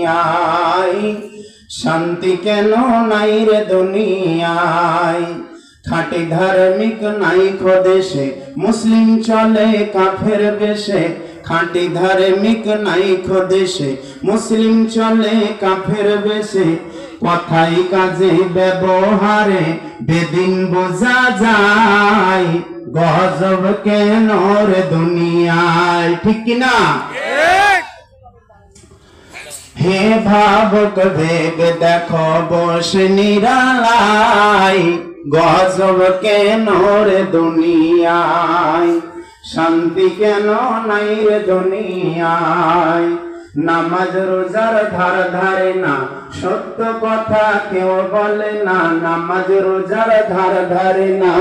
দুনিয়ায়, শান্তি কেন নাই রে দুনিয়ায়। খাঁটি ধার্মিক নাই দেশে, মুসলিম চলে কাফের বেশে। খাঁটি ধার্মিক নাই দেশে, মুসলিম চলে কাফের বেশে। কথাই কাজে ব্যবহারে বেদিন বোঝা যায়, গজব কেন রে দুনিয়ায়। ঠিক কিনা? হে ভাবক ভেবে দেখো বসে নিরালায়, গজব কেন রে দুনিয়ায়, শান্তি কেন নাই রে দুনিয়ায়। নামাজ রোজার ধার ধারে না, সত্য কথা কেউ বলে না। নামাজ রোজার ধার ধারে না,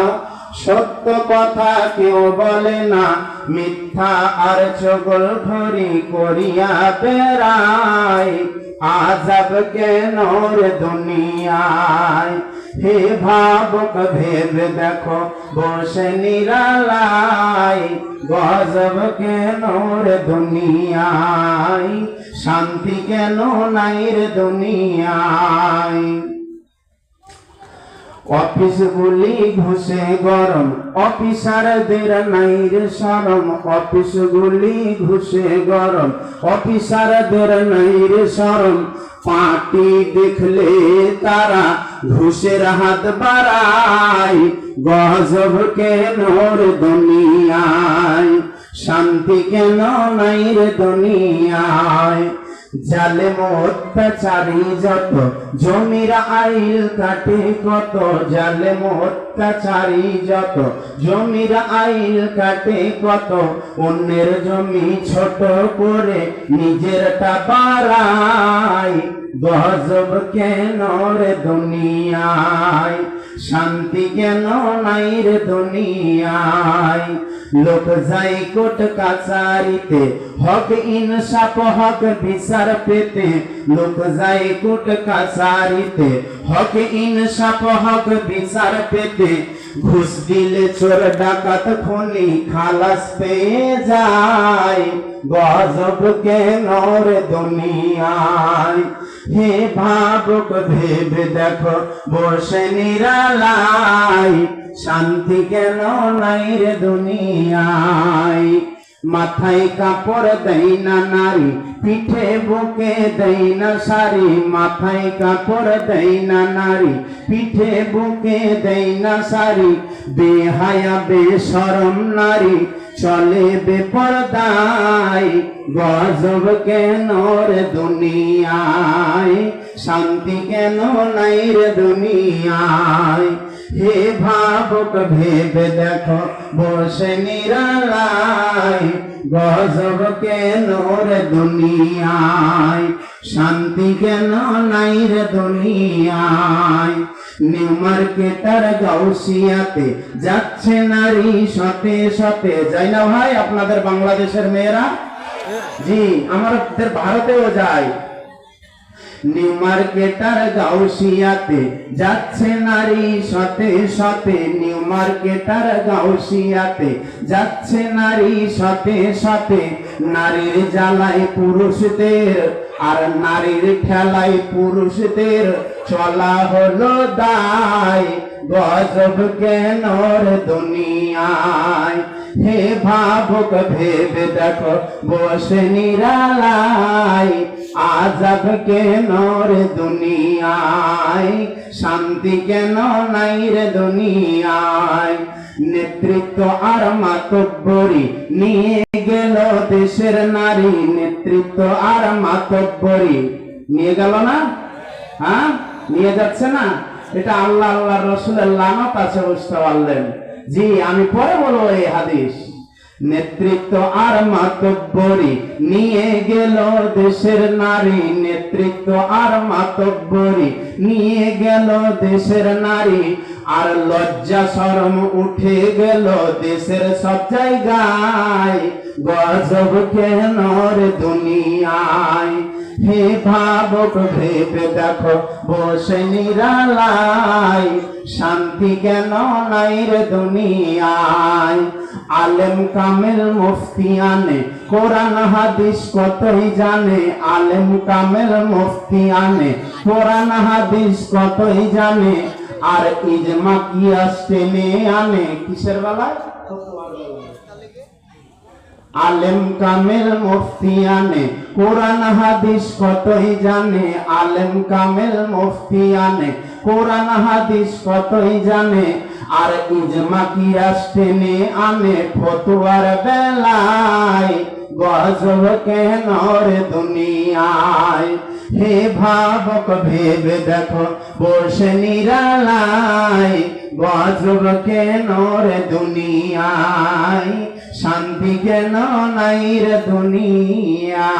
সত্য কথা কেউ বলে না। মিথ্যা আর চগল ঘড়ি করিয়া বেড়ায়, আযাব কেন রে দুনিয়ায়। হে ভাবক ভেবে দেখো বসে নিরালায়, গজব কেন রে দুনিয়ায়, শান্তি কেন নাই রে দুনিয়ায়। অফিসগুলি ঘুষে গরম, অফিসারদের নাই রে শরম। অফিসগুলি ঘুষে গরম, অফিসারদের নাই রে শরম। পার্টি দেখলে তারা ঘুষের হাত বাড়ায়, গজব কেন রে দুনিয়ায়, শান্তি কেন নাই রে দুনিয়ায়। জালেম অত্যাচারী যত, জমির আইল কাটে কত। জালেম অত্যাচারী যত, জমির আইল কাটে কত। অন্যের জমি ছোট করে নিজেরটা বাড়ায়, গজব কেন রে দুনিয়ায়, শান্তি কেন নাই রে দুনিয়ায়। লোক যাই কোর্ট কাছারিতে, হক ইনসাফ হক বিচার পেতে। লোক যাই কোর্ট কাছারিতে, হক ইনসাফ হক বিচার পেতে। ঘুষ দিলে চোর ডাকাত খুনি খালাস পেয়ে যায়, গজব কেন রে দুনিয়ায়। হে ভাবক ভেবে দেখো বসে নিরালায়, শান্তি কেন নাই রে দুনিয়ায়। মাথায় কাপড় দেয় না নারী, পিঠে বুকে দেয় না শাড়ি। মাথায় কাপড় দেয় না নারী, পিঠে বুকে দেয় না শাড়ি। বেহায়া বেশরম নারী চলে বেপরদায়, গজব কেন রে দুনিয়ায়, শান্তি কেন নাই রে দুনিয়ায়। হে ভাবক ভেবে দেখো বসে নিরালায়, গজব কেন রে দুনিয়ায়, শান্তি কেন নাই রে দুনিয়ায়। নিউ মার্কেটার গাউসিয়াতে যাচ্ছে নারী শতে শতে। যাই না ভাই আপনাদের বাংলাদেশের মেয়েরা? জি, আমাদের ভারতেও যায়। নিউ মার্কেটার গাউসিয়াতে যাচ্ছে নারী শতে শতে। নিউ মার্কেটার গাউসিয়াতে যাচ্ছে নারী শতে শতে। নারীর জ্বালায় পুরুষদের আর নারীর খেলায় পুরুষদের চলা হলো দায়, গজব কেন রে দুনিয়ায়। হে ভাবক ভেবে দেখো বসে নিরালায়, আযাব কেন রে দুনিয়ায়, শান্তি কেন নাই রে দুনিয়ায়। নেতৃত্ব আর মাতব্বরি নিয়ে গেল দেশের নারী। নেতৃত্ব আর মাতব্বরি নিয়ে গেল না? হ্যাঁ, নিয়ে যাচ্ছে না? এটা আল্লাহ আল্লাহর রাসূলের লানত আছে, বুঝতে পারলেন? জি, আমি পরে বলবো এই হাদিস। নেতৃত্ব আর মাতব্বরি নিয়ে গেল দেশের নারী। নেতৃত্ব আর মাতব্বরি নিয়ে গেল দেশের নারী। আর লজ্জা শরম উঠে গেল দেশের সব জায়গায়, গজব কেন রে দুনিয়ায়। হে ভাবক ভেবে দেখো বসে নিরালায়, শান্তি কেন নাই রে দুনিয়ায়। আলেম কামেল মুফতি আনে কোরআন হাদিস কতই জানে আলেম কামেল মুফতি আনে কোরআন হাদিস কতই জানে আর ইজমা কিয়াস টেনে আনে কিসের বেলায় আলেম কামেল মুফতি আনে কোরআন হাদিস কতই জানে আলেম কামেল মুফতি আনে কোরআন হাদিস কতই জানে আর ইজমা কিয়াস টেনে আনে ফতোয়ার বেলায় গজব কেন রে দুনিয়ায় হে ভাবক ভেবে দেখো বসে নিরালায় গজব কেন রে দুনিয়ায় শান্তি কেন নাই রে দুনিয়ায়।